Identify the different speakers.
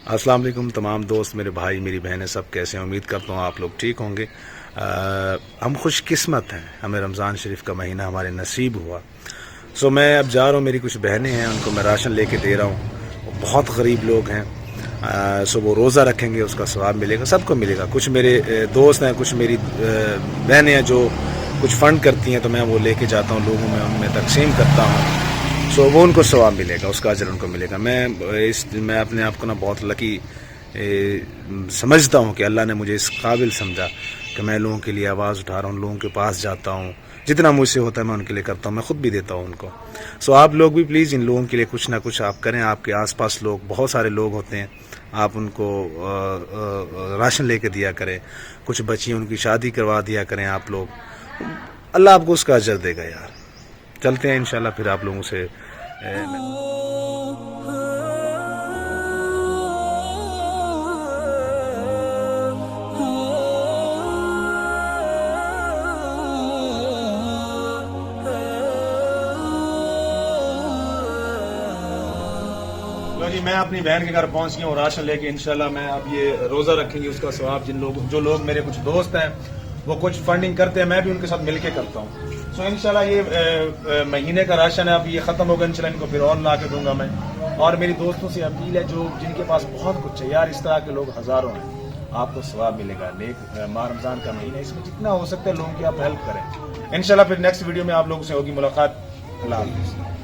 Speaker 1: अस्सलाम वालेकुम तमाम दोस्त, मेरे भाई, मेरी बहनें, सब कैसे हैं? उम्मीद करता हूँ आप लोग ठीक होंगे। हम खुशकिस्मत हैं, हमें रमज़ान शरीफ का महीना हमारे नसीब हुआ। सो मैं अब जा रहा हूँ, मेरी कुछ बहनें हैं, उनको मैं राशन लेके दे रहा हूँ। वो बहुत गरीब लोग हैं। सो वो रोज़ा रखेंगे, उसका सवाब मिलेगा, सबको मिलेगा। कुछ मेरे दोस्त हैं, कुछ मेरी बहनें हैं जो कुछ फ़ंड करती हैं, तो मैं वो लेके जाता हूँ लोगों में, उनमें तकसीम करता हूँ। सो वो उनको सवाब मिलेगा, उसका अजर उनको मिलेगा। मैं अपने आप को ना बहुत लकी समझता हूँ कि अल्लाह ने मुझे इस काबिल समझा कि मैं लोगों के लिए आवाज़ उठा रहा हूँ, लोगों के पास जाता हूँ, जितना मुझसे होता है मैं उनके लिए करता हूँ, मैं ख़ुद भी देता हूँ उनको। सो आप लोग भी प्लीज़ इन लोगों के लिए कुछ ना कुछ आप करें। आपके आसपास लोग, बहुत सारे लोग होते हैं, आप उनको राशन लेके दिया करें। कुछ बच्चियों, उनकी शादी करवा दिया करें आप लोग। अल्लाह आपको उसका अजर देगा यार। चलते हैं इंशाल्लाह फिर आप लोगों से लो जी, मैं अपनी बहन के घर पहुंच गया हूँ राशन लेके। इंशाल्लाह मैं अब ये रोज़ा रखेंगे, उसका सवाब जो लोग मेरे कुछ दोस्त हैं वो कुछ फंडिंग करते हैं, मैं भी उनके साथ मिलके करता हूँ। सो इंशाल्लाह ये महीने का राशन है, अब ये ख़त्म होगा, इंशाल्लाह इनको फिर और ला के दूंगा मैं। और मेरी दोस्तों से अपील है जो जिनके पास बहुत कुछ है यार, इस तरह के लोग हज़ारों हैं, आपको सवाब मिलेगा। नेक माह रमज़ान का महीना, इसमें जितना हो सकता है लोगों की आप हेल्प करें। इंशाल्लाह फिर नेक्स्ट वीडियो में आप लोगों से होगी मुलाकात। अल्लाह हाफ़िज़।